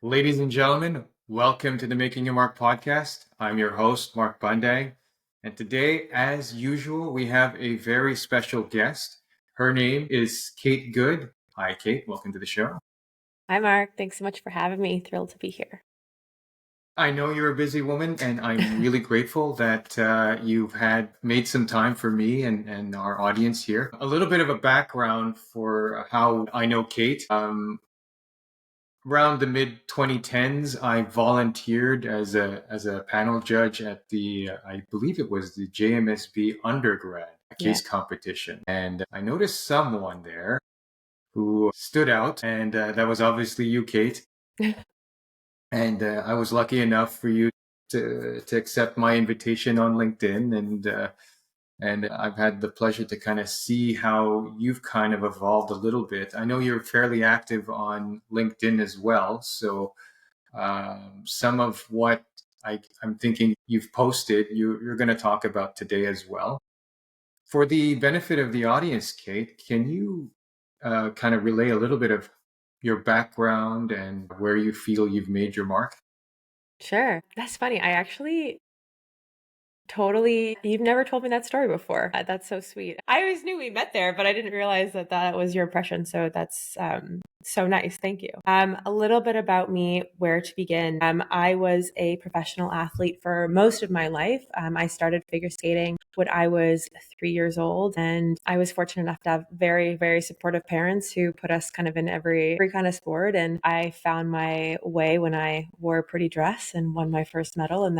Ladies and gentlemen, welcome to the Making Your Mark podcast. I'm your host, Mark Bundang. And today, as usual, we have a very special guest. Her name is Kate Good. Hi, Kate. Welcome to the show. Hi, Mark. Thanks so much for having me. Thrilled to be here. I know you're a busy woman, and I'm really grateful that you've made some time for me and our audience here. A little bit of a background for how I know Kate. Around the mid 2010s, I volunteered as a panel judge at the I believe it was the JMSB undergrad Yeah. case competition, and I noticed someone there who stood out, and that was obviously you, Kate. And I was lucky enough for you to accept my invitation on LinkedIn, and I've had the pleasure to kind of see how you've kind of evolved a little bit. I know you're fairly active on LinkedIn as well. So some of what I'm thinking you've posted, you're going to talk about today as well. For the benefit of the audience, Kate, can you kind of relay a little bit of your background and where you feel you've made your mark? Sure. That's funny. You've never told me that story before. That's so sweet. I always knew we met there, but I didn't realize that that was your impression. So that's so nice. Thank you. A little bit about me, where to begin. I was a professional athlete for most of my life. I started figure skating when I was 3 years old, and I was fortunate enough to have very, very supportive parents who put us kind of in every kind of sport. And I found my way when I wore a pretty dress and won my first medal, and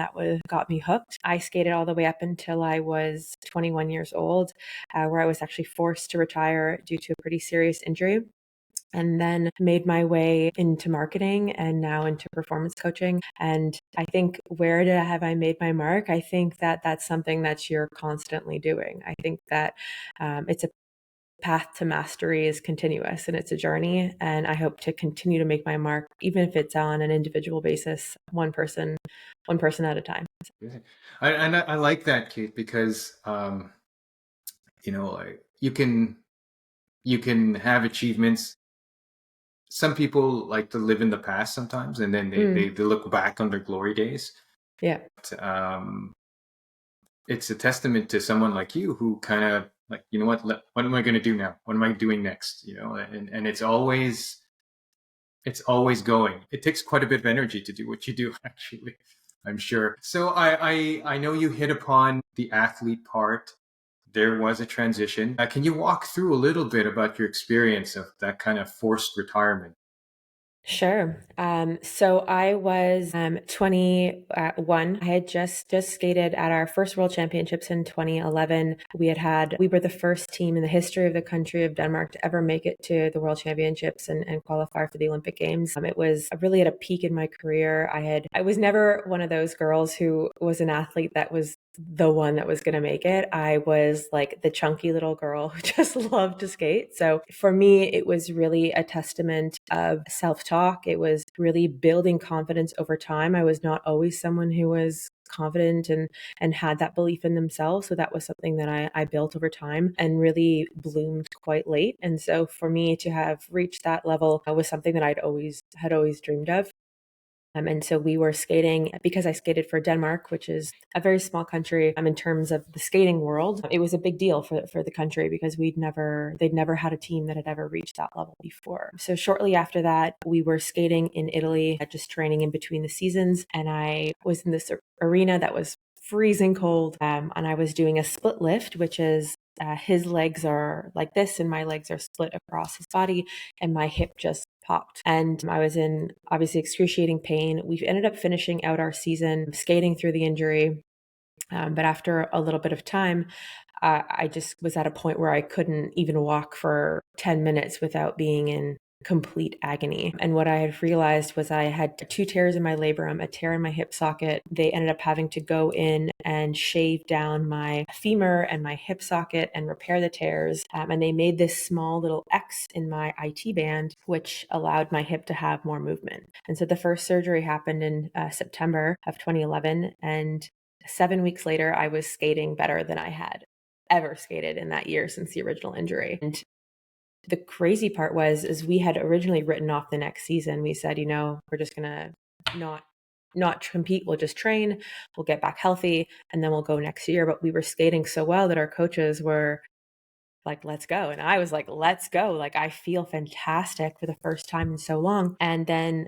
got me hooked. I skated all the way up until I was 21 years old, where I was actually forced to retire due to a pretty serious injury, and then made my way into marketing and now into performance coaching. And I think, have I made my mark? I think that that's something that you're constantly doing. I think that it's a path to mastery is continuous, and it's a journey. And I hope to continue to make my mark, even if it's on an individual basis, one person at a time. Yeah. I like that, Kate, because you can have achievements. Some people like to live in the past sometimes, and then they look back on their glory days. Yeah. Um, it's a testament to someone like you who kind of like, you know what am I going to do now? What am I doing next? And it's always going. It takes quite a bit of energy to do what you do, actually, I'm sure. So I know you hit upon the athlete part. There was a transition. Can you walk through a little bit about your experience of that kind of forced retirement? Sure. So I was 21. I had just skated at our first World Championships in 2011. We were the first team in the history of the country of Denmark to ever make it to the World Championships and qualify for the Olympic Games. It was really at a peak in my career. I was never one of those girls who was an athlete that was the one that was going to make it. I was like the chunky little girl who just loved to skate. So for me, it was really a testament of self-talk. It was really building confidence over time. I was not always someone who was confident and had that belief in themselves. So that was something that I built over time and really bloomed quite late. And so for me to have reached that level was something that had always dreamed of. And so we were skating because I skated for Denmark, which is a very small country in terms of the skating world. It was a big deal for the country because they'd never had a team that had ever reached that level before. So shortly after that, we were skating in Italy, just training in between the seasons. And I was in this arena that was freezing cold. And I was doing a split lift, which is his legs are like this and my legs are split across his body, and my hip just popped. And I was in obviously excruciating pain. We ended up finishing out our season skating through the injury. But after a little bit of time, I just was at a point where I couldn't even walk for 10 minutes without being in complete agony. And what I had realized was I had 2 tears in my labrum, a tear in my hip socket. They ended up having to go in and shave down my femur and my hip socket and repair the tears. And they made this small little X in my IT band, which allowed my hip to have more movement. And so the first surgery happened in September of 2011. And 7 weeks later, I was skating better than I had ever skated in that year since the original injury. And the crazy part is we had originally written off the next season. We said, we're just gonna not compete. We'll just train. We'll get back healthy, and then we'll go next year. But we were skating so well that our coaches were like, let's go. And I was like, let's go. Like, I feel fantastic for the first time in so long. And then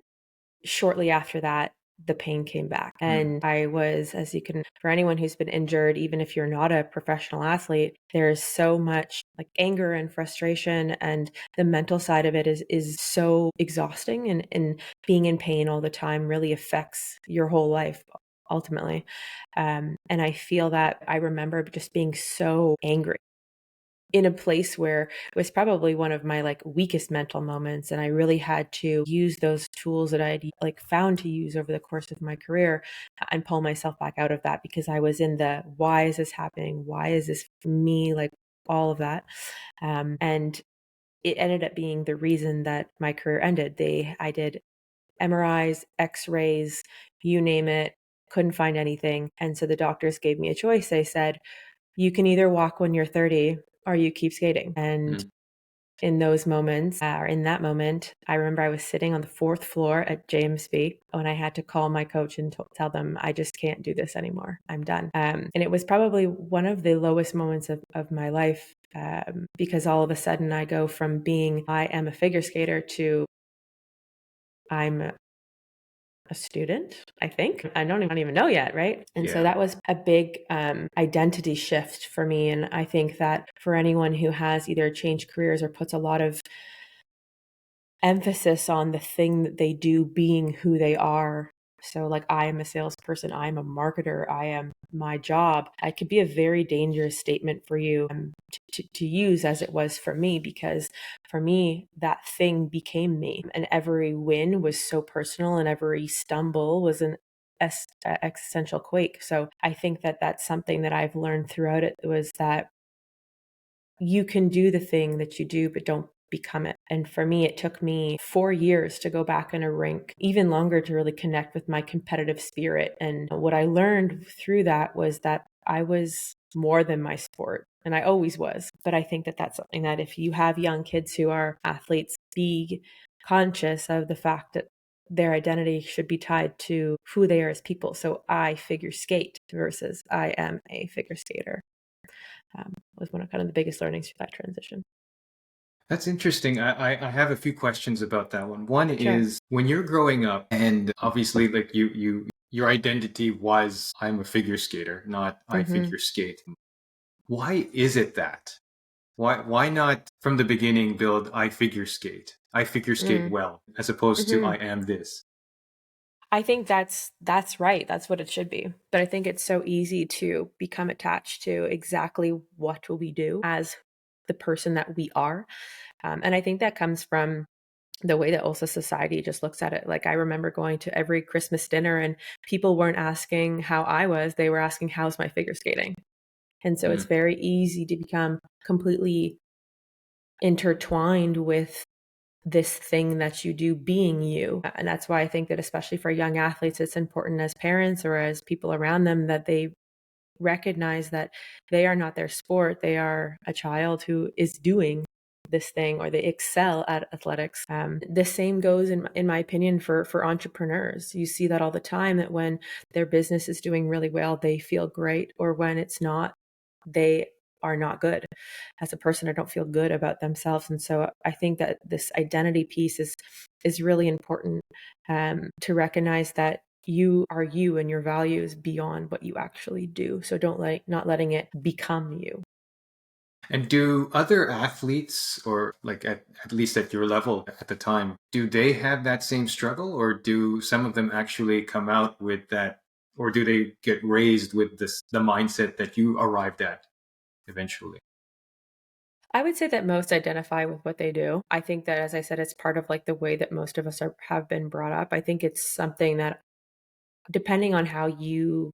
shortly after that, the pain came back. And I was, as you can, for anyone who's been injured, even if you're not a professional athlete, there's so much like anger and frustration, and the mental side of it is so exhausting, and being in pain all the time really affects your whole life ultimately. And I feel that I remember just being so angry in a place where it was probably one of my like weakest mental moments, and I really had to use those tools that I had like found to use over the course of my career and pull myself back out of that, because I was in the why is this happening, why is this for me, like all of that. And it ended up being the reason that my career ended. I did MRIs, x-rays, you name it, couldn't find anything. And so the doctors gave me a choice. They said, you can either walk when you're 30 or you keep skating. And in those moments, or in that moment, I remember I was sitting on the fourth floor at JMSB when I had to call my coach and tell them, I just can't do this anymore. I'm done. And it was probably one of the lowest moments of my life, because all of a sudden I go from being, I am a figure skater, to I'm a student, I think. I don't even know yet, right? And so that was a big identity shift for me. And I think that for anyone who has either changed careers or puts a lot of emphasis on the thing that they do being who they are. So like, I am a salesperson, I am a marketer, I am my job. It could be a very dangerous statement for you to use, as it was for me, because for me, that thing became me, and every win was so personal, and every stumble was an existential quake. So I think that that's something that I've learned throughout it, was that you can do the thing that you do, but don't become it. And for me, it took me 4 years to go back in a rink, even longer to really connect with my competitive spirit. And what I learned through that was that I was more than my sport, and I always was. But I think that that's something that if you have young kids who are athletes, be conscious of the fact that their identity should be tied to who they are as people. So I figure skate versus I am a figure skater. Was one of kind of the biggest learnings through that transition. That's interesting. I have a few questions about that one. One Sure. is, when you're growing up, and obviously like your identity was, I'm a figure skater, not I figure skate. Why is it that? Why not from the beginning build I figure skate? I figure skate well, as opposed to I am this. I think that's right. That's what it should be. But I think it's so easy to become attached to exactly what we do as the person that we are. And I think that comes from the way that also society just looks at it. Like, I remember going to every Christmas dinner, and people weren't asking how I was, they were asking, how's my figure skating? And so it's very easy to become completely intertwined with this thing that you do being you. And that's why I think that especially for young athletes, it's important as parents or as people around them that they recognize that they are not their sport. They are a child who is doing this thing, or they excel at athletics. The same goes, in my opinion, for entrepreneurs. You see that all the time, that when their business is doing really well, they feel great, or when it's not, they are not good as a person, or don't feel good about themselves. And so I think that this identity piece is really important, to recognize that you are you, and your values beyond what you actually do. So not letting it become you. And do other athletes, or like at least at your level at the time, do they have that same struggle, or do some of them actually come out with that, or do they get raised with the mindset that you arrived at eventually? I would say that most identify with what they do. I think that, as I said, it's part of like the way that most of us have been brought up. I think it's something that, depending on how you,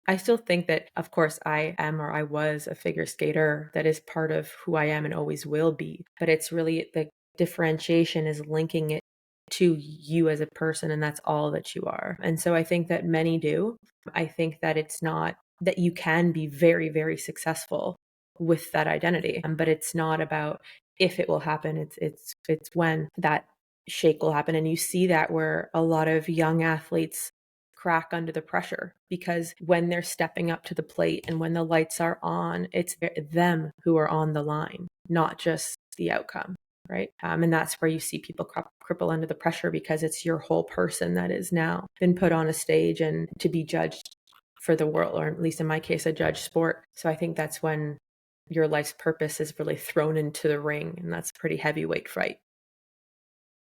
I still think that, of course, I am, or I was, a figure skater. That is part of who I am and always will be. But it's really the differentiation is linking it to you as a person, and that's all that you are. And so I think that many do. I think that it's not that you can be very, very successful with that identity, but it's not about if it will happen. It's when that shake will happen. And you see that where a lot of young athletes crack under the pressure, because when they're stepping up to the plate and when the lights are on, it's them who are on the line, not just the outcome. Right. And that's where you see people cripple under the pressure, because it's your whole person that is now been put on a stage and to be judged for the world, or at least in my case, a judged sport. So I think that's when your life's purpose is really thrown into the ring, and that's a pretty heavyweight fight.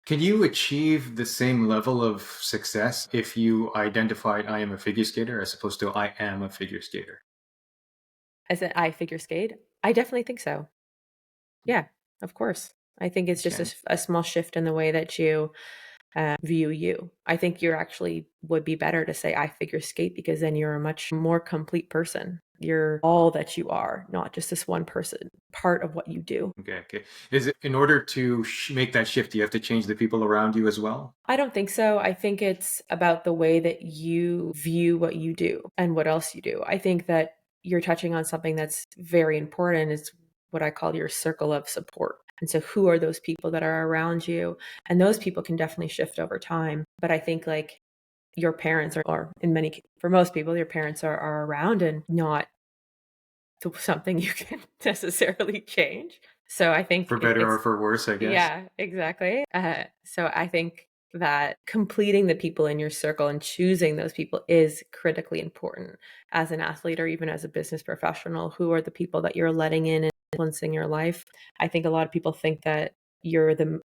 Can you achieve the same level of success if you identified I am a figure skater as opposed to I am a figure skater? As an I figure skate, I definitely think so. Yeah, of course. I think it's just Okay. a small shift in the way that you view you. I think you're actually would be better to say I figure skate, because then you're a much more complete person. You're all that you are, not just this one person, part of what you do. Okay. Okay. Is it in order to make that shift, you have to change the people around you as well? I don't think so. I think it's about the way that you view what you do and what else you do. I think that you're touching on something that's very important. It's what I call your circle of support. And so who are those people that are around you? And those people can definitely shift over time. But I think like your parents are, or in many, for most people, your parents are around and not something you can necessarily change. So I think For better or it's, for worse, I guess. yeah, exactly. So I think that completing the people in your circle and choosing those people is critically important as an athlete or even as a business professional. Who are the people that you're letting in and influencing your life? I think a lot of people think that you're the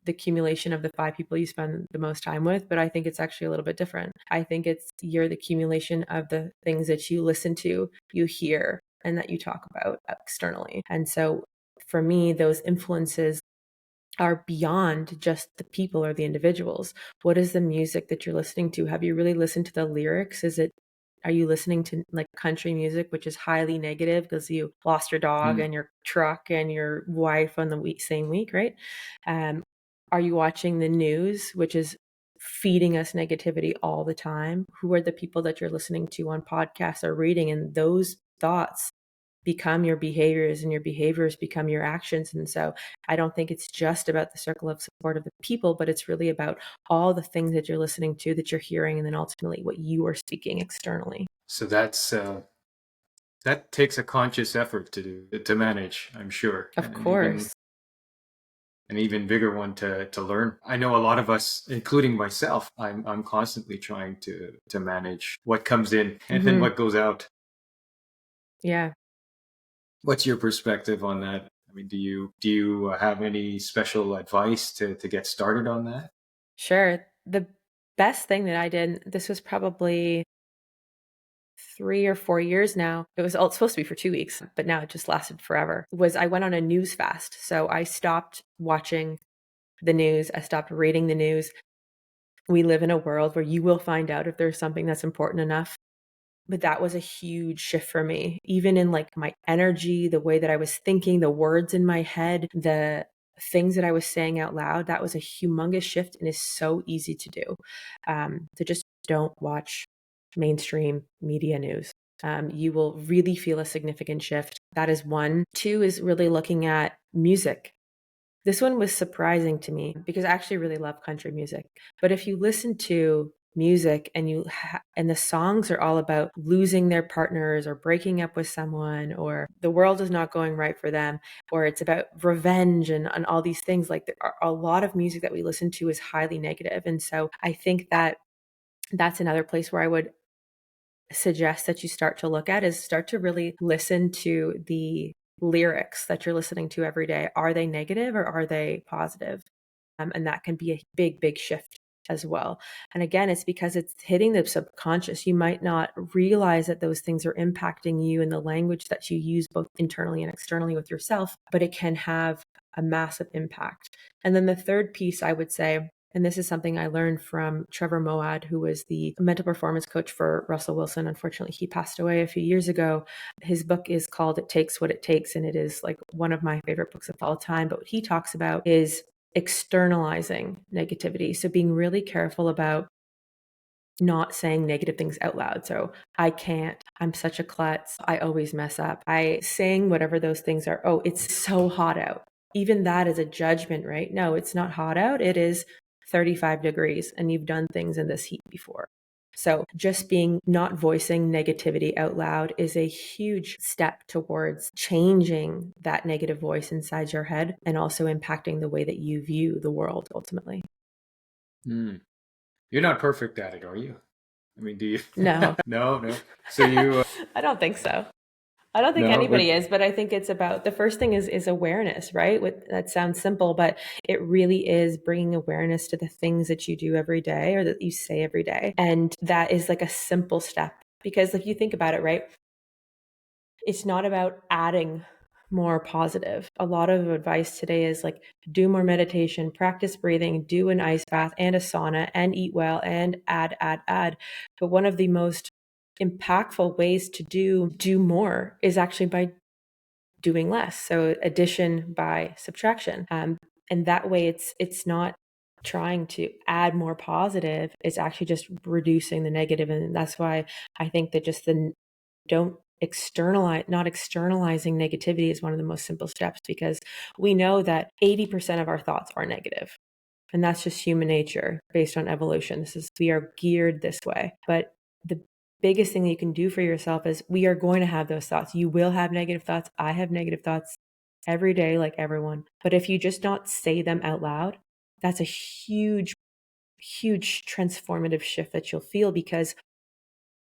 accumulation of the 5 people you spend the most time with, but I think it's actually a little bit different. I think it's you're the accumulation of the things that you listen to, you hear, and that you talk about externally. And so for me, those influences are beyond just the people or the individuals. What is the music that you're listening to? Have you really listened to the lyrics? Are you listening to like country music, which is highly negative because you lost your dog Mm. and your truck and your wife on the same week, right? Are you watching the news, which is feeding us negativity all the time? Who are the people that you're listening to on podcasts or reading? And those thoughts become your behaviors, and your behaviors become your actions. And so I don't think it's just about the circle of support of the people, but it's really about all the things that you're listening to, that you're hearing, and then ultimately what you are speaking externally. So that takes a conscious effort to manage, I'm sure, Of and even course. an even bigger one to learn. I know a lot of us, including myself, I'm constantly trying to manage what comes in and then Hmm. what goes out. Yeah, What's your perspective on that? I mean, do you have any special advice to get started on that? sure. The best thing that I did, this was probably 3 or 4 years now. It was all supposed to be for 2 weeks, but now it just lasted forever. Was I went on a news fast. So I stopped watching the news. I stopped reading the news. We live in a world where you will find out if there's something that's important enough. But that was a huge shift for me, even in like my energy, the way that I was thinking, the words in my head, the things that I was saying out loud. That was a humongous shift and is so easy to do. To just don't watch mainstream media news. You will really feel a significant shift. That is one. Two is really looking at music. This one was surprising to me because I actually really love country music. But if you listen to music and and the songs are all about losing their partners or breaking up with someone, or the world is not going right for them, or it's about revenge and all these things, like there are a lot of music that we listen to is highly negative. And so I think that that's another place where I would suggest that you start to look at, is start to really listen to the lyrics that you're listening to every day. Are they negative or are they positive? And that can be a big, big shift as well. And again, it's because it's hitting the subconscious. You might not realize that those things are impacting you in the language that you use both internally and externally with yourself, but it can have a massive impact. And then the third piece I would say, and this is something I learned from Trevor Moawad, who was the mental performance coach for Russell Wilson. Unfortunately, he passed away a few years ago. His book is called It Takes What It Takes, and it is like one of my favorite books of all time. But what he talks about is externalizing negativity. So being really careful about not saying negative things out loud. So I can't, I'm such a klutz, I always mess up. I saying whatever those things are. Oh, it's so hot out. even that is a judgment, right? No, it's not hot out. It is 35 degrees and you've done things in this heat before. So just not voicing negativity out loud is a huge step towards changing that negative voice inside your head and also impacting the way that you view the world ultimately. Mm. You're not perfect at it, are you? I mean, do you? No. No. So you, I don't think so. I don't think no, anybody but is, but I think it's about the first thing is awareness, right? That sounds simple, but it really is bringing awareness to the things that you do every day or that you say every day. And that is like a simple step because if you think about it, right? It's not about adding more positive. A lot of advice today is like do more meditation, practice breathing, do an ice bath and a sauna and eat well and add. But one of the most impactful ways to do more is actually by doing less. So addition by subtraction. And that way it's not trying to add more positive. It's actually just reducing the negative. And that's why I think that just don't not externalizing negativity is one of the most simple steps because we know that 80% of our thoughts are negative. And that's just human nature based on evolution. We are geared this way. But the biggest thing that you can do for yourself is we are going to have those thoughts. You will have negative thoughts. I have negative thoughts every day, like everyone. But if you just not say them out loud, that's a huge, huge transformative shift that you'll feel because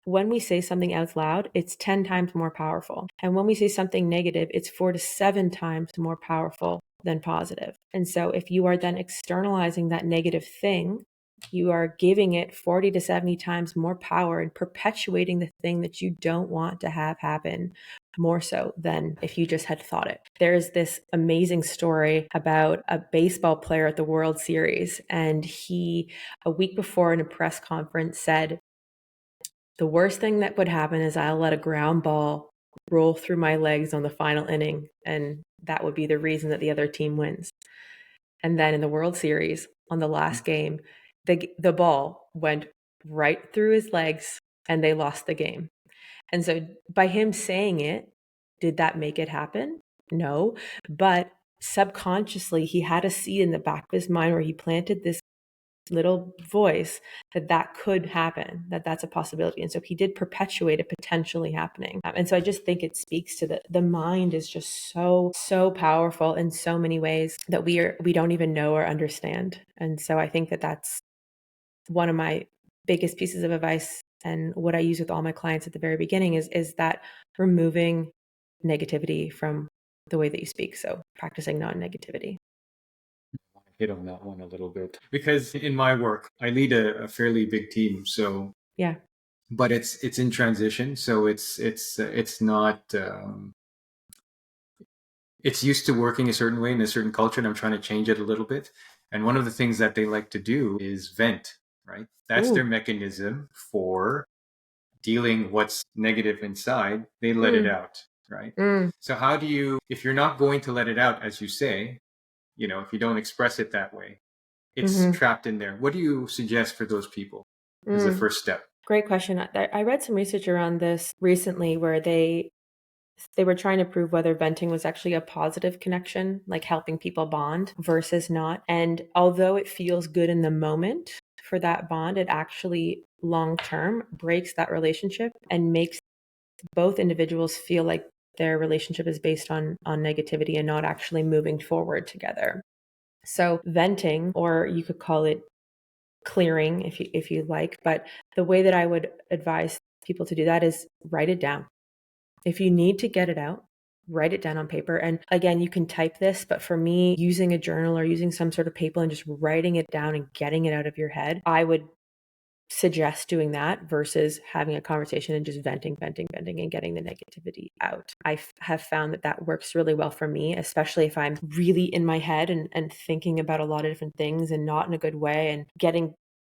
when we say something out loud, it's 10 times more powerful. And when we say something negative, it's 4 to 7 times more powerful than positive. And so if you are then externalizing that negative thing, you are giving it 40 to 70 times more power and perpetuating the thing that you don't want to have happen more so than if you just had thought it. There's this amazing story about a baseball player at the World Series. And he, a week before in a press conference, said, the worst thing that would happen is I'll let a ground ball roll through my legs on the final inning, and that would be the reason that the other team wins. And then in the World Series, on the last game, the ball went right through his legs, and they lost the game. And so by him saying it, did that make it happen? No, but subconsciously, he had a seed in the back of his mind where he planted this little voice that could happen, that's a possibility. And so he did perpetuate it potentially happening. And so I just think it speaks to the mind is just so powerful in so many ways that we don't even know or understand. And so I think that that's one of my biggest pieces of advice and what I use with all my clients at the very beginning is that removing negativity from the way that you speak. So practicing non-negativity. hit on that one a little bit because in my work, I lead a fairly big team. So, Yeah. but it's in transition. So it's not, it's used to working a certain way in a certain culture, and I'm trying to change it a little bit. And one of the things that they like to do is vent, right? That's their Ooh. mechanism for dealing what's negative inside. They let it Mm. out, right? Mm. So how do you, if you're not going to let it out, as you say, if you don't express it that way, it's Mm-hmm. trapped in there. What do you suggest for those people as the Mm. first step? Great question. I read some research around this recently where they were trying to prove whether venting was actually a positive connection, like helping people bond versus not. And although it feels good in the moment for that bond, it actually long term breaks that relationship and makes both individuals feel like their relationship is based on negativity and not actually moving forward together. So venting, or you could call it clearing if you like, but the way that I would advise people to do that is write it down. If you need to get it out, write it down on paper. And again, you can type this, but for me, using a journal or using some sort of paper and just writing it down and getting it out of your head, I would suggest doing that versus having a conversation and just venting and getting the negativity out. Have found that works really well for me, especially if I'm really in my head and thinking about a lot of different things and not in a good way and getting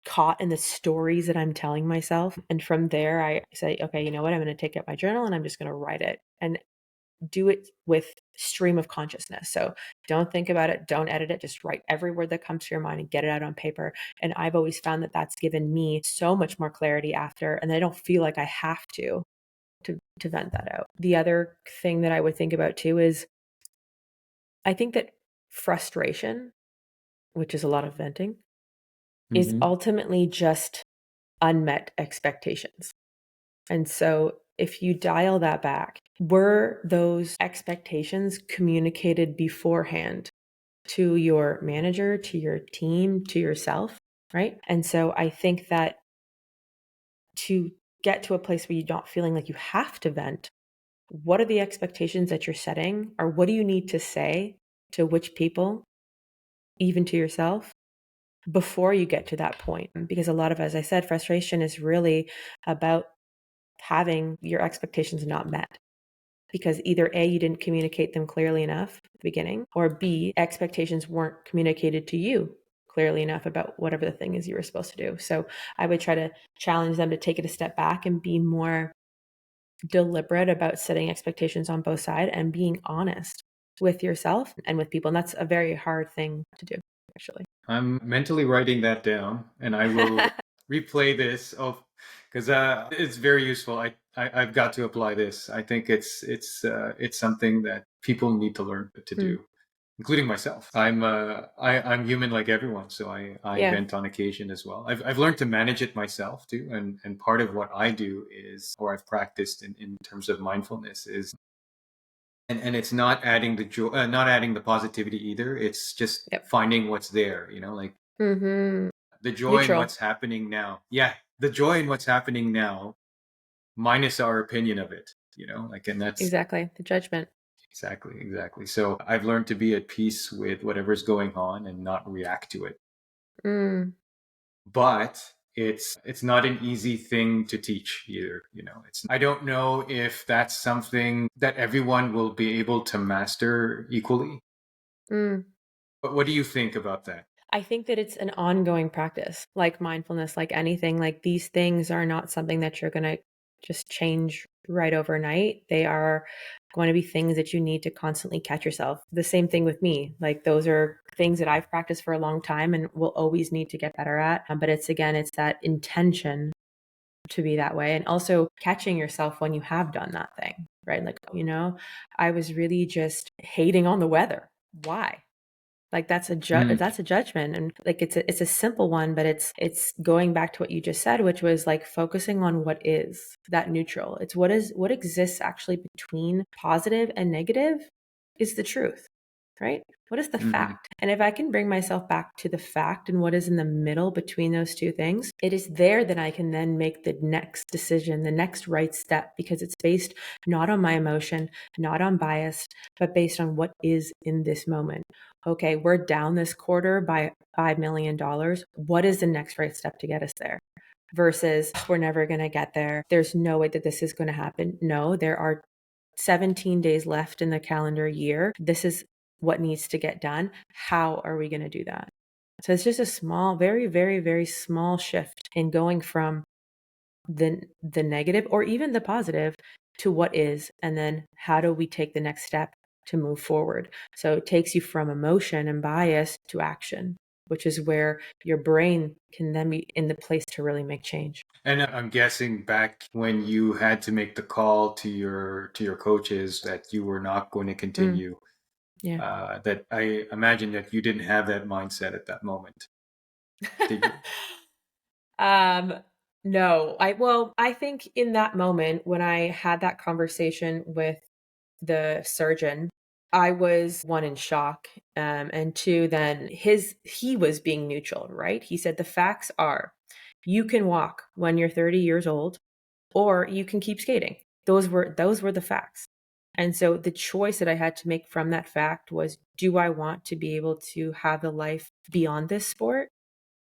caught in the stories that I'm telling myself. And from there, I say, okay, you know what? I'm going to take out my journal and I'm just going to write it and do it with stream of consciousness. So don't think about it. Don't edit it. Just write every word that comes to your mind and get it out on paper. And I've always found that that's given me so much more clarity after, and I don't feel like I have to vent that out. The other thing that I would think about too is I think that frustration, which is a lot of venting, is Mm-hmm. ultimately just unmet expectations. And so if you dial that back, were those expectations communicated beforehand to your manager, to your team, to yourself, right? And so I think that to get to a place where you're not feeling like you have to vent, what are the expectations that you're setting? Or what do you need to say to which people, even to yourself, before you get to that point? Because a lot of, as I said, frustration is really about having your expectations not met. Because either A, you didn't communicate them clearly enough at the beginning, or B, expectations weren't communicated to you clearly enough about whatever the thing is you were supposed to do. So I would try to challenge them to take it a step back and be more deliberate about setting expectations on both sides and being honest with yourself and with people. And that's a very hard thing to do, actually. I'm mentally writing that down, and I will replay this. Oh, because it's very useful. I've got to apply this. I think it's something that people need to learn to Mm, do, including myself. I'm human like everyone, so I yeah. vent on occasion as well. I've learned to manage it myself too, and part of what I do is, or I've practiced in terms of mindfulness is, and it's not adding the joy, not adding the positivity either. It's just Yep. finding what's there, like Mm-hmm. the joy in Neutral. what's happening now. Yeah, the joy in what's happening now, minus our opinion of it, like, and that's Exactly. The judgment. exactly. So I've learned to be at peace with whatever's going on and not react to it. Mm, But it's not an easy thing to teach either. It's I don't know if that's something that everyone will be able to master equally. mm. But what do you think about that? I think that it's an ongoing practice, like mindfulness, like anything. Like these things are not something that you're going to just change right overnight. They are going to be things that you need to constantly catch yourself. The same thing with me. Like those are things that I've practiced for a long time and will always need to get better at. But it's that intention to be that way. And also catching yourself when you have done that thing, right? Like, I was really just hating on the weather. Why? Like Mm, that's a judgment, and like it's a simple one, but it's going back to what you just said, which was like focusing on what is that neutral. It's what exists actually between positive and negative is the truth, right? What is the hmm fact? And if I can bring myself back to the fact and what is in the middle between those two things, it is there that I can then make the next decision, the next right step, because it's based not on my emotion, not on bias, but based on what is in this moment. Okay, we're down this quarter by $5 million. What is the next right step to get us there? Versus we're never going to get there. There's no way that this is going to happen. No, there are 17 days left in the calendar year. This is what needs to get done. How are we going to do that? So it's just a small, very, very, very small shift in going from the negative or even the positive to what is, and then how do we take the next step to move forward. So it takes you from emotion and bias to action, which is where your brain can then be in the place to really make change. And I'm guessing back when you had to make the call to your coaches that you were not going to Mm, continue, yeah. that I imagine that you didn't have that mindset at that moment, did you? um no, I think in that moment when I had that conversation with the surgeon, I was one in shock, and two, then he was being neutral, right? He said the facts are, you can walk when you're 30 years old, or you can keep skating. Those were the facts. And so the choice that I had to make from that fact was, do I want to be able to have a life beyond this sport?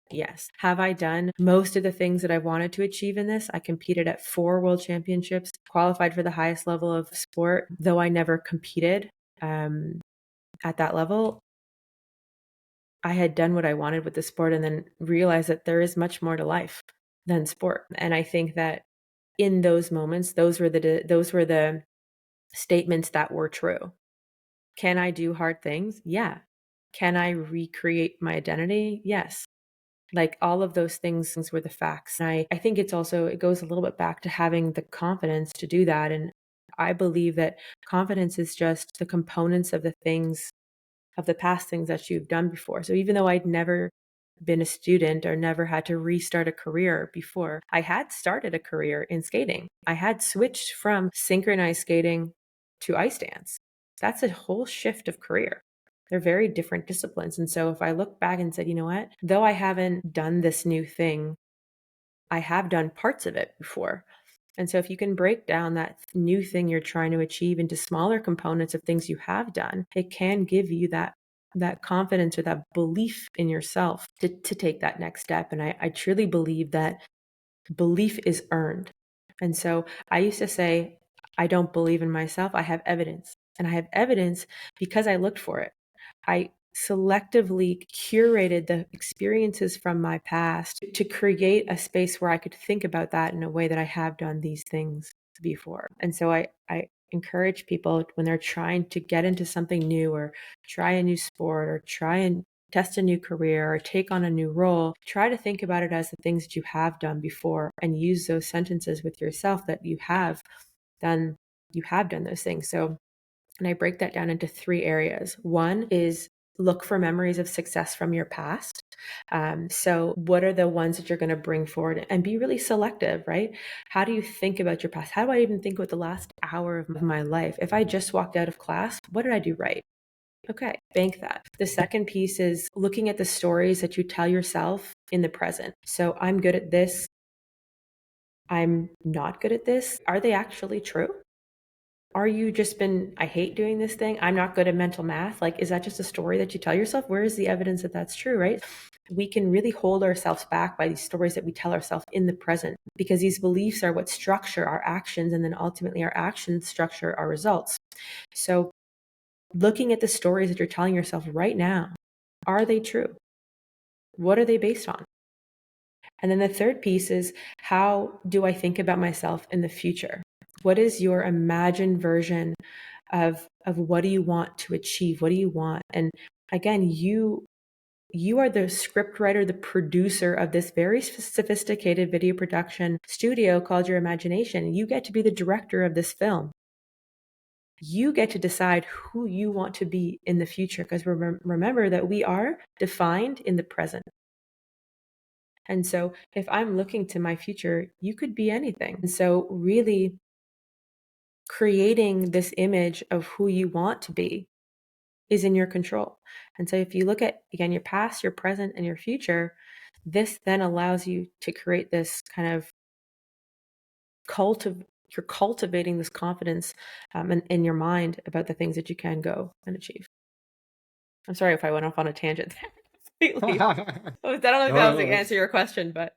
Yes. Have I done most of the things that I wanted to achieve in this? I competed at 4 world championships, qualified for the highest level of sport, though I never competed at that level. I had done what I wanted with the sport and then realized that there is much more to life than sport. And I think that in those moments, those were the statements that were true. Can I do hard things? Yeah. Can I recreate my identity? Yes. Like all of those things were the facts. And I think it goes a little bit back to having the confidence to do that. And I believe that confidence is just the components of the things of the past things that you've done before. So even though I'd never been a student or never had to restart a career before, I had started a career in skating. I had switched from synchronized skating to ice dance. That's a whole shift of career. They're very different disciplines. And so if I look back and said, you know what, though I haven't done this new thing, I have done parts of it before. And so if you can break down that new thing you're trying to achieve into smaller components of things you have done, it can give you that confidence or that belief in yourself to take that next step. And I truly believe that belief is earned. And so I used to say, I don't believe in myself. I have evidence. And I have evidence because I looked for it. I selectively curated the experiences from my past to create a space where I could think about that in a way that I have done these things before. And so I encourage people when they're trying to get into something new or try a new sport or try and test a new career or take on a new role, try to think about it as the things that you have done before and use those sentences with yourself that you have done those things. So, and I break that down into 3 areas. One is look for memories of success from your past. So what are the ones that you're going to bring forward, and be really selective, right? How do you think about your past? How do I even think about the last hour of my life? If I just walked out of class, what did I do right? Okay, bank that. The second piece is looking at the stories that you tell yourself in the present. So I'm good at this. I'm not good at this. Are they actually true? Are you just been, I hate doing this thing. I'm not good at mental math. Like, is that just a story that you tell yourself? Where is the evidence that that's true, right? We can really hold ourselves back by these stories that we tell ourselves in the present, because these beliefs are what structure our actions. And then ultimately our actions structure our results. So looking at the stories that you're telling yourself right now, are they true? What are they based on? And then the third piece is, how do I think about myself in the future? What is your imagined version of what do you want to achieve? What do you want? And again, you are the script writer, the producer of this very sophisticated video production studio called your imagination. You get to be the director of this film. You get to decide who you want to be in the future, because remember that we are defined in the present. And so if I'm looking to my future, you could be anything. And so really creating this image of who you want to be is in your control. And so if you look at, again, your past, your present, and your future, this then allows you to create this kind of you're cultivating this confidence in your mind about the things that you can go and achieve. I'm sorry if I went off on a tangent there completely. I don't know if that was the answer to your question, but.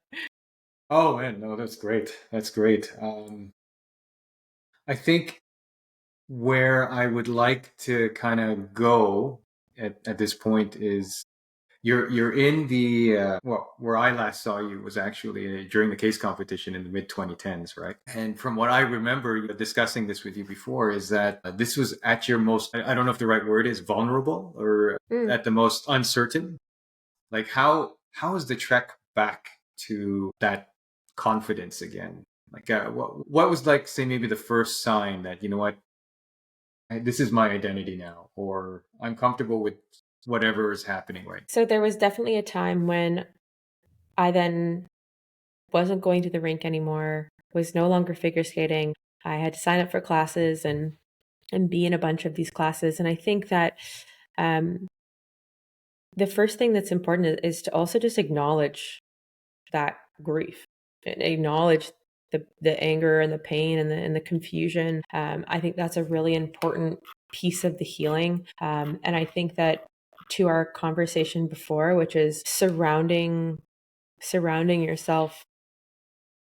Oh man, no, that's great. That's great. I think where I would like to kind of go at this point is you're in the well, where I last saw you was actually during the case competition in the mid 2010s, right? And from what I remember discussing this with you before is that this was at your most, I don't know if the right word is vulnerable or at the most uncertain. Like how is the trek back to that confidence again? Like what was, like, say maybe the first sign that, you know what, this is my identity now, or I'm comfortable with whatever is happening right now? So there was definitely a time when I then wasn't going to the rink anymore, was no longer figure skating. I had to sign up for classes and be in a bunch of these classes. And I think that the first thing that's important is to also just acknowledge that grief and acknowledge the anger and the pain and the confusion. I think that's a really important piece of the healing. And I think that to our conversation before, which is surrounding yourself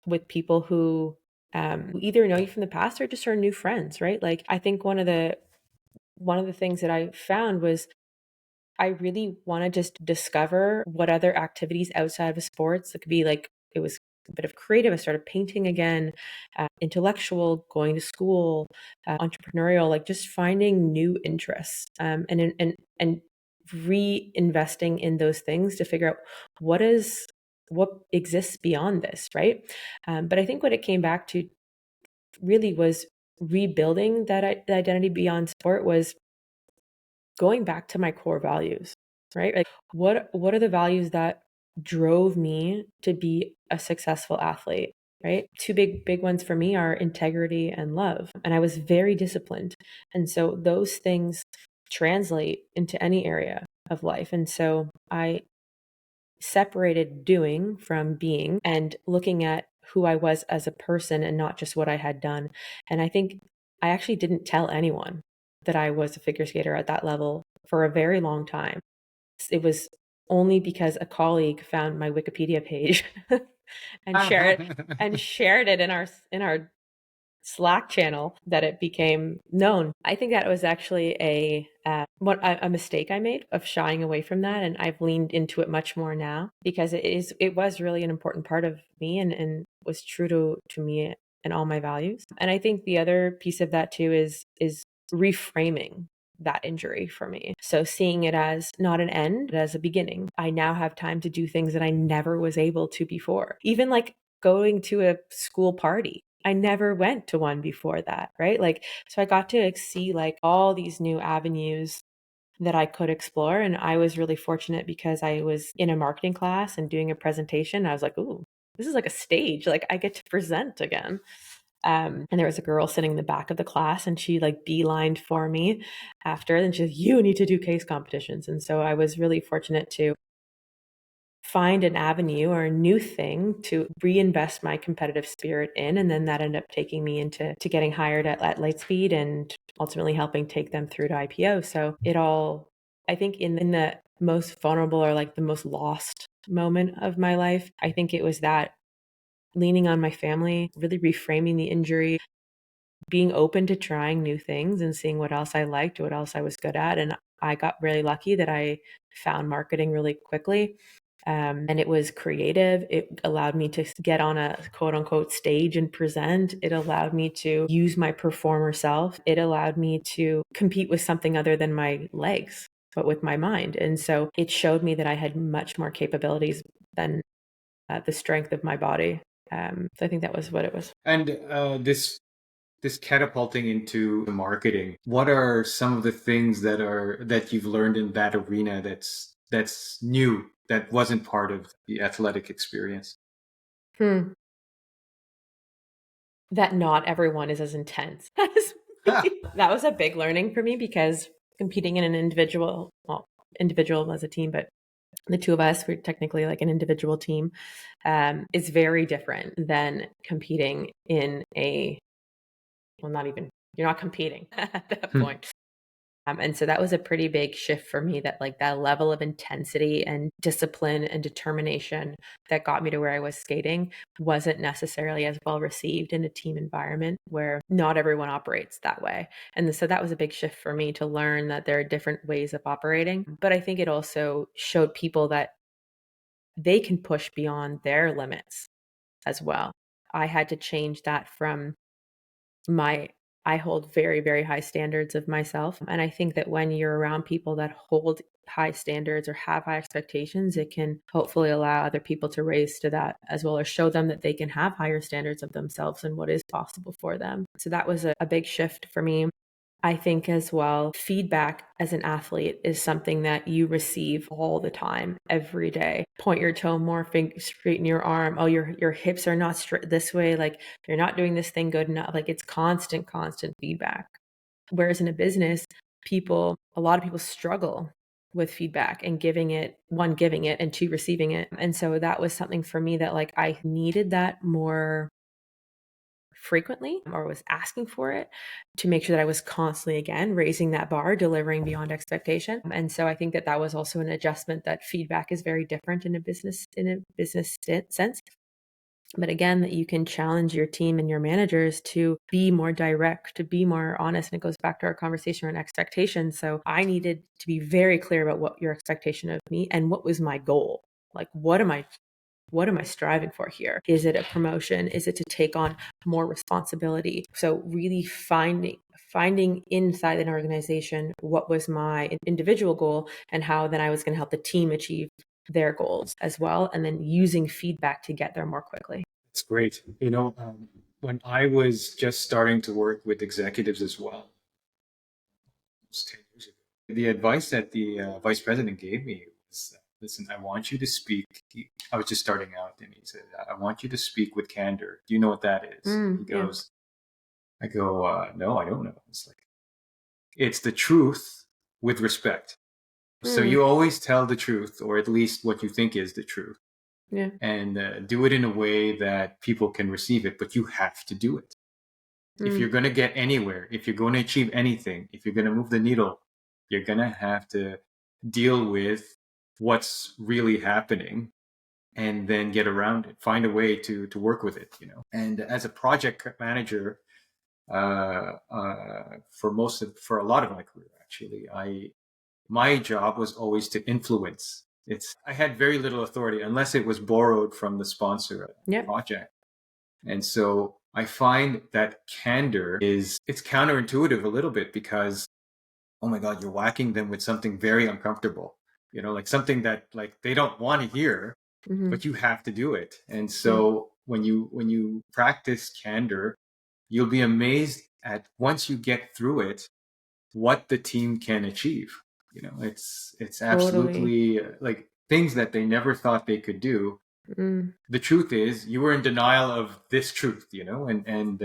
with people who either know you from the past or just are new friends, right? Like, I think one of the things that I found was I really want to just discover what other activities outside of sports. It could be like, it was a bit of creative. I started painting again, intellectual, going to school, entrepreneurial, like just finding new interests, and reinvesting in those things to figure out what exists beyond this, right? But I think what it came back to really was rebuilding that identity beyond sport was going back to my core values, right? Like what are the values that drove me to be a successful athlete, right? Two big ones for me are integrity and love. And I was very disciplined. And so those things translate into any area of life. And so I separated doing from being and looking at who I was as a person and not just what I had done. And I think I actually didn't tell anyone that I was a figure skater at that level for a very long time. It was only because a colleague found my Wikipedia page and shared it in our Slack channel that it became known. I think that was actually a mistake I made of shying away from that, and I've leaned into it much more now because it was really an important part of me and was true to me and all my values. And I think the other piece of that too is reframing that injury for me. So seeing it as not an end, but as a beginning. I now have time to do things that I never was able to before. Even like going to a school party. I never went to one before that, right? Like, so I got to see like all these new avenues that I could explore. And I was really fortunate because I was in a marketing class and doing a presentation. I was like, ooh, this is like a stage. Like I get to present again. And there was a girl sitting in the back of the class and she like beelined for me after, and she said, you need to do case competitions. And so I was really fortunate to find an avenue or a new thing to reinvest my competitive spirit in. And then that ended up taking me into getting hired at Lightspeed and ultimately helping take them through to IPO. So it all, I think in the most vulnerable or like the most lost moment of my life, I think it was that leaning on my family, really reframing the injury, being open to trying new things and seeing what else I liked, what else I was good at. And I got really lucky that I found marketing really quickly. And it was creative. It allowed me to get on a quote unquote stage and present. It allowed me to use my performer self. It allowed me to compete with something other than my legs, but with my mind. And so it showed me that I had much more capabilities than the strength of my body. So I think that was what it was. And this catapulting into the marketing, what are some of the things that you've learned in that arena that's new, that wasn't part of the athletic experience? Hmm. That not everyone is as intense as Ah, me. That was a big learning for me because competing in an individual as a team, but the two of us, we're technically like an individual team, is very different than competing in not even, you're not competing at that hmm, point. And so that was a pretty big shift for me, that like that level of intensity and discipline and determination that got me to where I was skating wasn't necessarily as well received in a team environment where not everyone operates that way. And so that was a big shift for me to learn that there are different ways of operating. But I think it also showed people that they can push beyond their limits as well. I had to change that from my I hold very, very high standards of myself. And I think that when you're around people that hold high standards or have high expectations, it can hopefully allow other people to raise to that as well, or show them that they can have higher standards of themselves and what is possible for them. So that was a big shift for me. I think as well, feedback as an athlete is something that you receive all the time, every day. Point your toe more, straighten your arm. Oh, your hips are not straight this way. Like you're not doing this thing good enough. Like it's constant feedback. Whereas in a business, a lot of people struggle with feedback and giving it and two, receiving it. And so that was something for me that like I needed that more frequently or was asking for it to make sure that I was constantly again raising that bar, delivering beyond expectation. And so I think that that was also an adjustment, that feedback is very different in a business sense. But again, that you can challenge your team and your managers to be more direct, to be more honest. And it goes back to our conversation around expectations. So I needed to be very clear about what your expectation of me and what was my goal. Like, what am I striving for here? Is it a promotion? Is it to take on more responsibility? So really finding inside an organization what was my individual goal and how then I was going to help the team achieve their goals as well, and then using feedback to get there more quickly. it's great. When I was just starting to work with executives as well, almost 10 years ago, The advice that the vice president gave me was, listen, I want you to speak. I was just starting out, and he said, I want you to speak with candor. Do you know what that is? He Yeah. goes, I go, no, I don't know. It's like, it's the truth with respect. So you always tell the truth, or at least what you think is the truth, Yeah. and do it in a way that people can receive it, but you have to do it. If you're going to get anywhere, if you're going to achieve anything, if you're going to move the needle, you're going to have to deal with what's really happening and then get around it, find a way to work with it, you know. And as a project manager, for a lot of my career, actually, my job was always to influence. I had very little authority unless it was borrowed from the sponsor of the project. And so I find that candor it's counterintuitive a little bit because, oh my God, you're whacking them with something very uncomfortable, you know, like something that like they don't want to hear, but you have to do it. And so when you practice candor, you'll be amazed at, once you get through it, what the team can achieve. You know, it's absolutely like things that they never thought they could do. The truth is, you were in denial of this truth, you know, and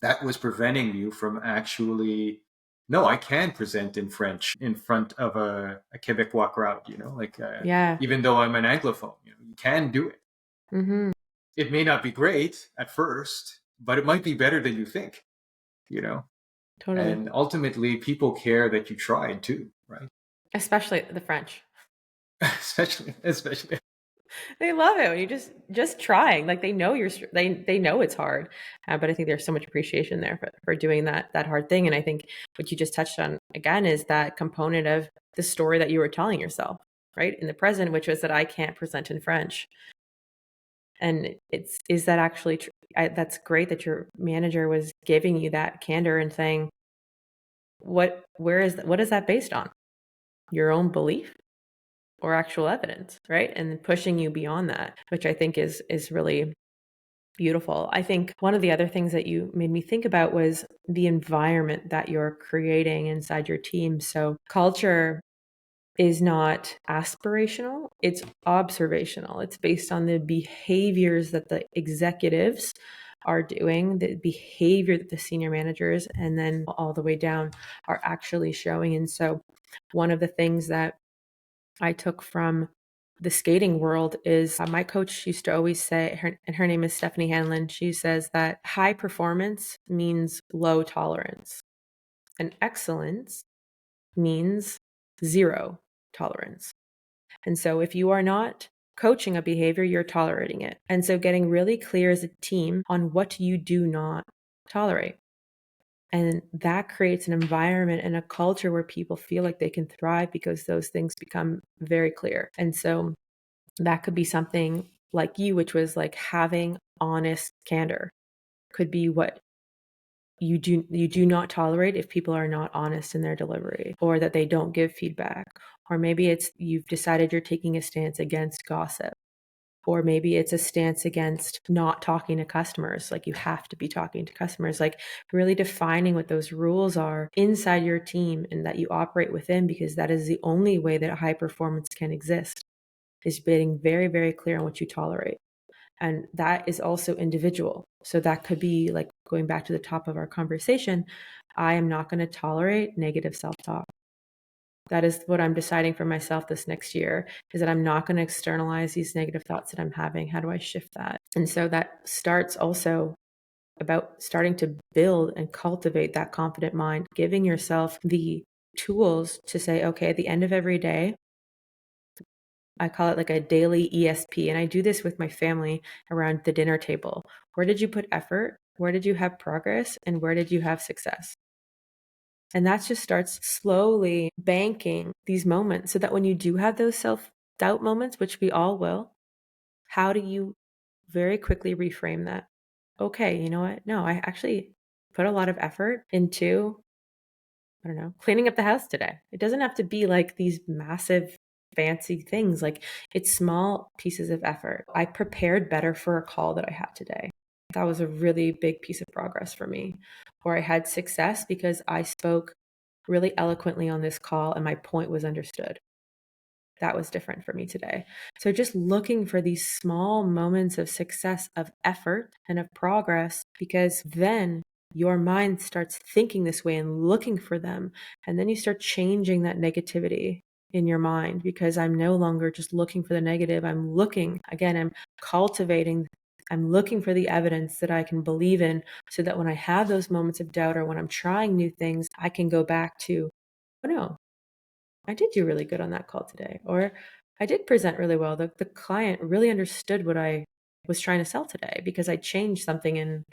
that was preventing you from actually, no, I can present in French in front of a Quebecois crowd, you know, like even though I'm an Anglophone, you know, you can do it. It may not be great at first, but it might be better than you think, you know. Totally. And ultimately, people care that you tried too, right? Especially the French. especially. They love it when you just trying. Like they know they know it's hard, but I think there's so much appreciation there for doing that hard thing. And I think what you just touched on again is that component of the story that you were telling yourself, right, in the present, which was that I can't present in French. And is that actually true? That's great that your manager was giving you that candor and saying, what is that based on? Your own belief or actual evidence, right? And pushing you beyond that, which I think is really beautiful. I think one of the other things that you made me think about was the environment that you're creating inside your team. So culture is not aspirational, it's observational. It's based on the behaviors that the executives are doing, the behavior that the senior managers and then all the way down are actually showing. And so one of the things that I took from the skating world is my coach used to always say, and her name is Stephanie Hanlon. She says that high performance means low tolerance, and excellence means zero tolerance. And so if you are not coaching a behavior, you're tolerating it. And so getting really clear as a team on what you do not tolerate. And that creates an environment and a culture where people feel like they can thrive because those things become very clear. And so that could be something like you, which was like having honest candor, could be what you do not tolerate if people are not honest in their delivery or that they don't give feedback. Or maybe it's you've decided you're taking a stance against gossip. Or maybe it's a stance against not talking to customers. Like you have to be talking to customers, like really defining what those rules are inside your team and that you operate within, because that is the only way that high performance can exist, is being very, very clear on what you tolerate. And that is also individual. So that could be like going back to the top of our conversation. I am not going to tolerate negative self-talk. That is what I'm deciding for myself this next year, is that I'm not going to externalize these negative thoughts that I'm having. How do I shift that? And so that starts also about starting to build and cultivate that confident mind, giving yourself the tools to say, okay, at the end of every day, I call it like a daily ESP. And I do this with my family around the dinner table. Where did you put effort? Where did you have progress? And where did you have success? And that just starts slowly banking these moments so that when you do have those self-doubt moments, which we all will, how do you very quickly reframe that? Okay, you know what? No, I actually put a lot of effort into, I don't know, cleaning up the house today. It doesn't have to be like these massive fancy things. Like it's small pieces of effort. I prepared better for a call that I had today. That was a really big piece of progress for me. Or I had success because I spoke really eloquently on this call and my point was understood. That was different for me today. So just looking for these small moments of success, of effort, and of progress, because then your mind starts thinking this way and looking for them. And then you start changing that negativity in your mind, because I'm no longer just looking for the negative. I'm looking, again, I'm cultivating, I'm looking for the evidence that I can believe in, so that when I have those moments of doubt or when I'm trying new things, I can go back to, oh no, I did do really good on that call today, or I did present really well. The client really understood what I was trying to sell today, because I changed something in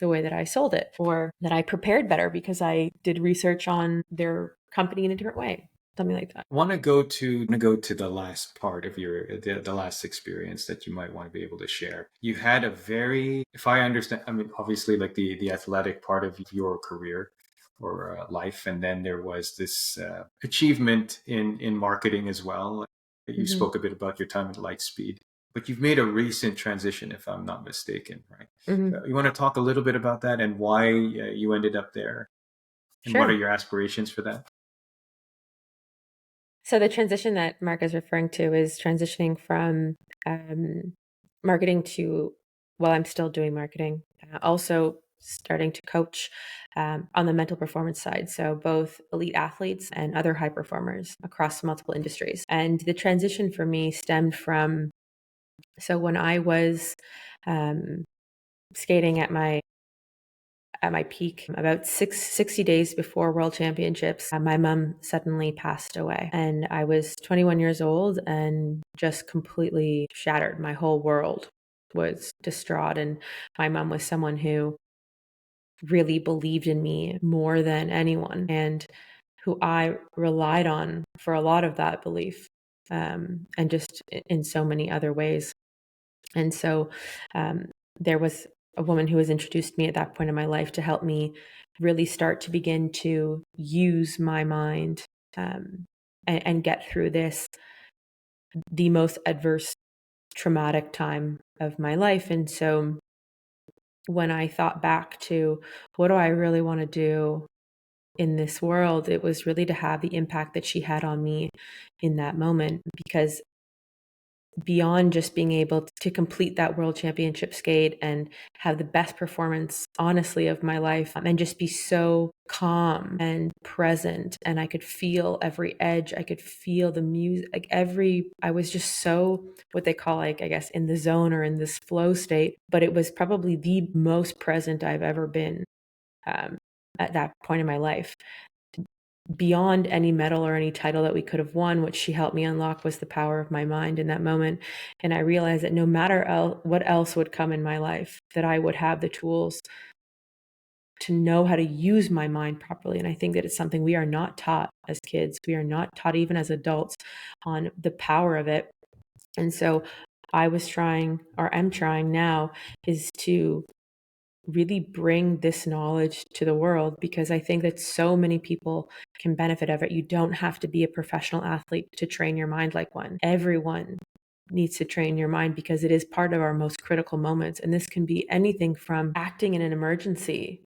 the way that I sold it, or that I prepared better because I did research on their company in a different way, something like that. I want to go to the last part of the last experience that you might want to be able to share. You had a very, if I understand, I mean, obviously like the athletic part of your career or life, and then there was this achievement in marketing as well. You Mm-hmm. spoke a bit about your time at Lightspeed, but you've made a recent transition, if I'm not mistaken, right? Mm-hmm. You want to talk a little bit about that and why you ended up there, and what are Sure. your aspirations for that? So the transition that Mark is referring to is transitioning from um, marketing to, well, I'm still doing marketing, also starting to coach on the mental performance side. So both elite athletes and other high performers across multiple industries. And the transition for me stemmed from, so when I was um, skating at my peak, about 60 days before World Championships, my mom suddenly passed away. And I was 21 years old and just completely shattered. My whole world was distraught. And my mom was someone who really believed in me more than anyone, and who I relied on for a lot of that belief, and just in so many other ways. And so um, there was a woman who was introduced to me at that point in my life to help me really start to begin to use my mind, and get through this, the most adverse, traumatic time of my life. And so when I thought back to what do I really want to do in this world, it was really to have the impact that she had on me in that moment. Because beyond just being able to complete that world championship skate and have the best performance, honestly, of my life, and just be so calm and present, and I could feel every edge, I could feel the music, like I was just so, what they call, like, I guess, in the zone or in this flow state. But it was probably the most present I've ever been, um, at that point in my life. Beyond any medal or any title that we could have won, what she helped me unlock was the power of my mind in that moment. And I realized that no matter what else would come in my life, that I would have the tools to know how to use my mind properly. And I think that it's something we are not taught as kids. We are not taught even as adults on the power of it. And so I was trying, or am trying now, is to really bring this knowledge to the world, because I think that so many people can benefit of it. You don't have to be a professional athlete to train your mind like one. Everyone needs to train your mind, because it is part of our most critical moments. And this can be anything from acting in an emergency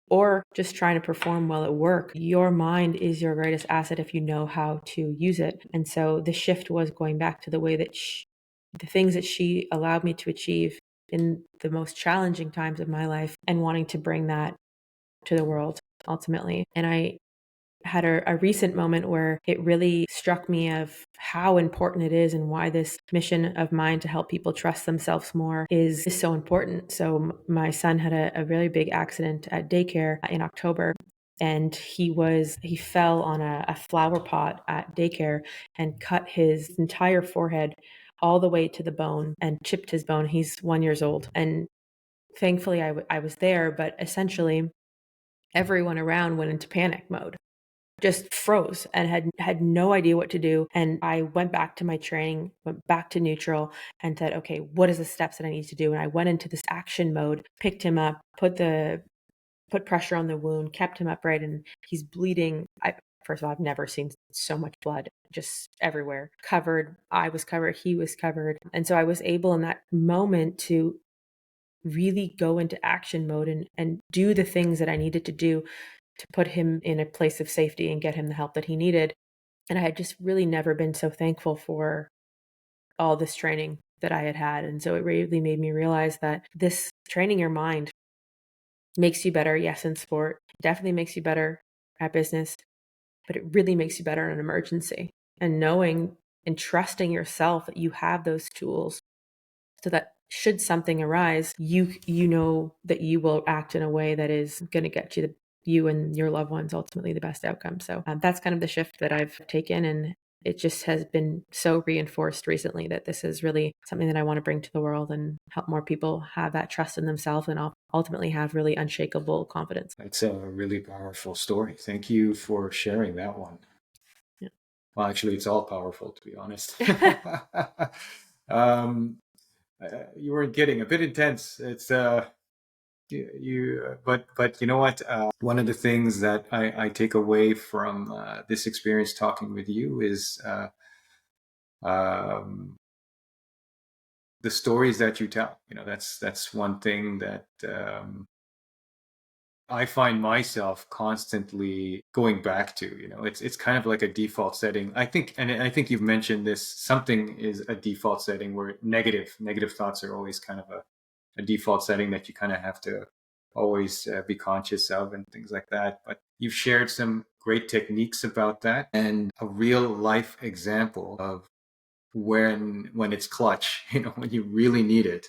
or just trying to perform well at work. Your mind is your greatest asset if you know how to use it. And so the shift was going back to the way that the things that she allowed me to achieve in the most challenging times of my life, and wanting to bring that to the world ultimately. And I had a recent moment where it really struck me of how important it is, and why this mission of mine to help people trust themselves more is so important. So my son had a really big accident at daycare in October, and he fell on a flower pot at daycare and cut his entire forehead all the way to the bone and chipped his bone. He's 1 year old. And thankfully I was there, but essentially everyone around went into panic mode, just froze, and had no idea what to do. And I went back to my training, went back to neutral, and said, okay, what is the steps that I need to do? And I went into this action mode, picked him up, put pressure on the wound, kept him upright, and he's bleeding. First of all, I've never seen so much blood just everywhere. Covered, I was covered, he was covered. And so I was able in that moment to really go into action mode and do the things that I needed to do to put him in a place of safety and get him the help that he needed. And I had just really never been so thankful for all this training that I had had. And so it really made me realize that this training your mind makes you better, yes, in sport, definitely makes you better at business, but it really makes you better in an emergency. And knowing and trusting yourself that you have those tools so that should something arise, you know that you will act in a way that is going to get you and your loved ones ultimately the best outcome. So that's kind of the shift that I've taken, and it just has been so reinforced recently that this is really something that I want to bring to the world and help more people have that trust in themselves and ultimately have really unshakable confidence. It's a really powerful story. Thank you for sharing that one. Yeah. Well, actually, it's all powerful, to be honest. um, you weren't kidding. A bit intense. It's but you know what? One of the things that I take away from this experience talking with you is um, the stories that you tell. You know, that's one thing that I find myself constantly going back to. You know, it's kind of like a default setting. I think, and I think you've mentioned this. Something is a default setting where negative thoughts are always kind of a default setting that you kind of have to always be conscious of and things like that. But you've shared some great techniques about that and a real life example of when it's clutch, you know, when you really need it.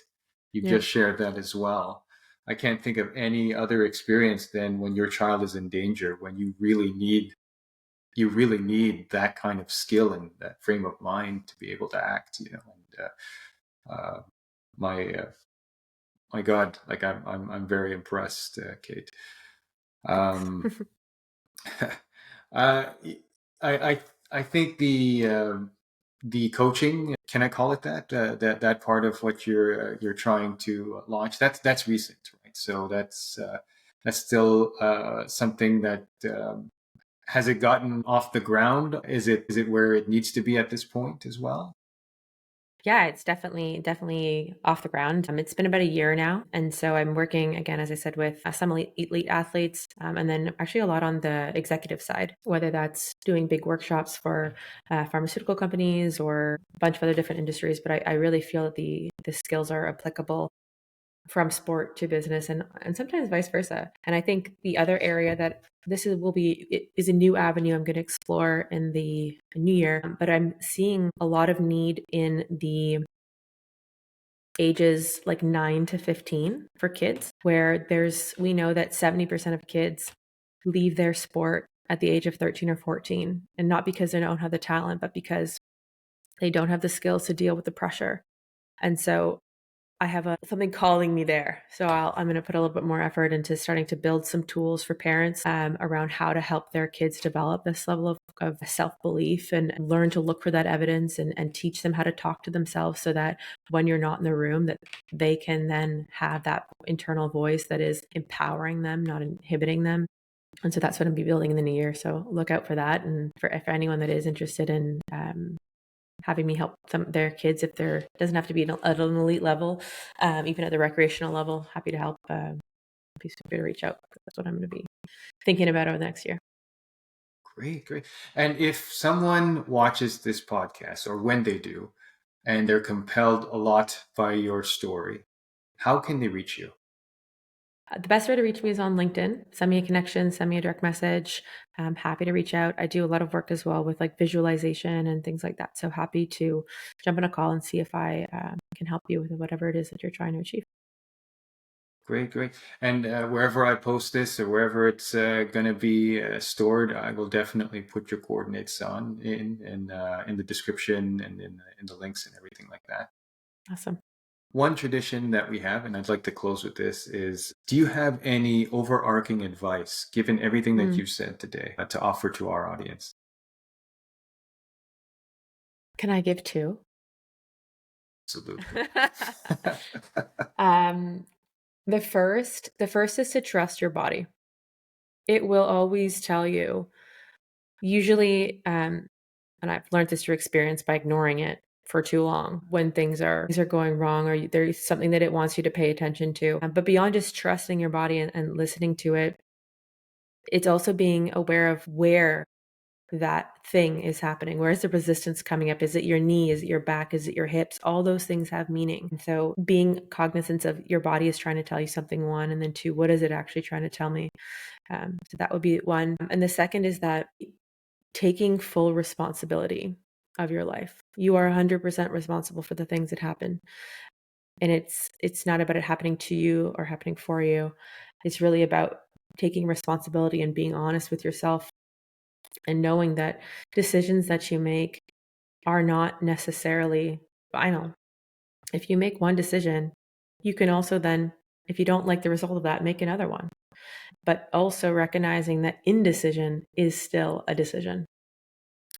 You've Yeah. just shared that as well. I can't think of any other experience than when your child is in danger, when you really need that kind of skill and that frame of mind to be able to act, you know. And my my God, like I'm very impressed, Kate. Um, uh, I I think the coaching, can I call it that? That part of what you're trying to launch, that's recent, right? So that's still something that has it gotten off the ground? Is it where it needs to be at this point as well? Yeah, it's definitely off the ground. It's been about a year now, and so I'm working again, as I said, with some elite athletes, and then actually a lot on the executive side, whether that's doing big workshops for pharmaceutical companies or a bunch of other different industries. But I really feel that the skills are applicable from sport to business and sometimes vice versa. And I think the other area that it is a new avenue I'm going to explore in the new year, but I'm seeing a lot of need in the ages like 9 to 15 for kids, where we know that 70% of kids leave their sport at the age of 13 or 14, and not because they don't have the talent, but because they don't have the skills to deal with the pressure. And so I have something calling me there. So I'm going to put a little bit more effort into starting to build some tools for parents around how to help their kids develop this level of self-belief and learn to look for that evidence and teach them how to talk to themselves so that when you're not in the room, that they can then have that internal voice that is empowering them, not inhibiting them. And so that's what I'm be building in the new year. So look out for that. And for anyone that is interested in having me help their kids, if there doesn't have to be at an elite level, even at the recreational level, happy to help. Please feel free to reach out. That's what I'm going to be thinking about over the next year. Great. And if someone watches this podcast, or when they do, and they're compelled a lot by your story, how can they reach you? The best way to reach me is on LinkedIn. Send me a connection, send me a direct message. I'm happy to reach out. I do a lot of work as well with like visualization and things like that. So happy to jump on a call and see if I can help you with whatever it is that you're trying to achieve. Great. And wherever I post this or wherever it's going to be stored, I will definitely put your coordinates on in the description and in the links and everything like that. Awesome. One tradition that we have, and I'd like to close with this, is do you have any overarching advice, given everything that you've said today, to offer to our audience? Can I give two? Absolutely. um, the first is to trust your body. It will always tell you, usually, and I've learned this through experience by ignoring it for too long when things are going wrong or there's something that it wants you to pay attention to. But beyond just trusting your body and listening to it, It's also being aware of where that thing is happening. Where is the resistance coming up? Is it your knee? Is it your back? Is it your hips? All those things have meaning. And so being cognizant of your body is trying to tell you something, one, and then two, what is it actually trying to tell me? So that would be one. And the second is that taking full responsibility of your life. You are 100% responsible for the things that happen. And it's not about it happening to you or happening for you. It's really about taking responsibility and being honest with yourself and knowing that decisions that you make are not necessarily final. If you make one decision, you can also then, if you don't like the result of that, make another one. But also recognizing that indecision is still a decision.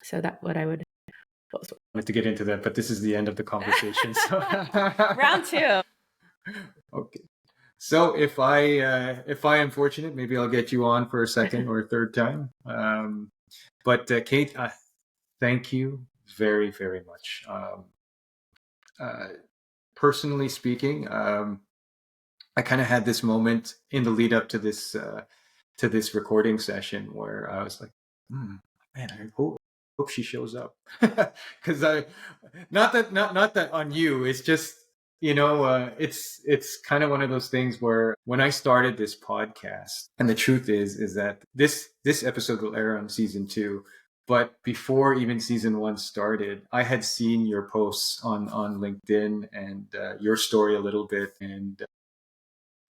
So that's what I would close with. I wanted to get into that, but this is the end of the conversation. So Round two. Okay. So if I am fortunate, maybe I'll get you on for a second or a third time. But Kate, thank you very, very much. Personally speaking, I kind of had this moment in the lead up to this recording session where I was like, man, I hope she shows up, because I not that on you. It's just, it's kind of one of those things where when I started this podcast, and the truth is that this episode will air on season 2. But before even season 1 started, I had seen your posts on LinkedIn and your story a little bit, and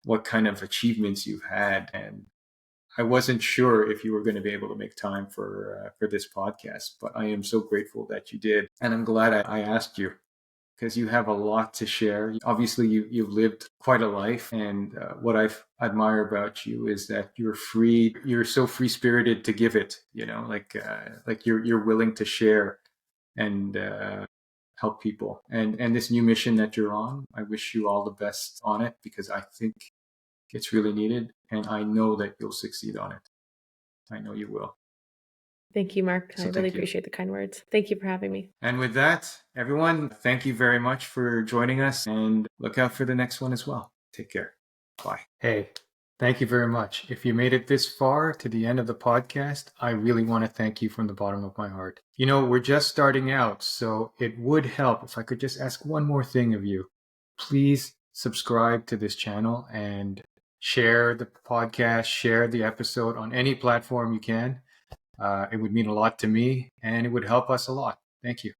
what kind of achievements you've had. And I wasn't sure if you were going to be able to make time for this podcast, but I am so grateful that you did. And I'm glad I asked you, because you have a lot to share. Obviously, you've lived quite a life. And what I admire about you is that you're so free-spirited to give it, like you're willing to share and help people. And this new mission that you're on, I wish you all the best on it, because I think it's really needed. And I know that you'll succeed on it. I know you will. Thank you, Mark. So I really appreciate the kind words. Thank you for having me. And with that, everyone, thank you very much for joining us, and look out for the next one as well. Take care. Bye. Hey, thank you very much. If you made it this far to the end of the podcast, I really want to thank you from the bottom of my heart. We're just starting out, so it would help if I could just ask one more thing of you. Please subscribe to this channel and share the podcast, share the episode on any platform you can. It would mean a lot to me, and it would help us a lot. Thank you.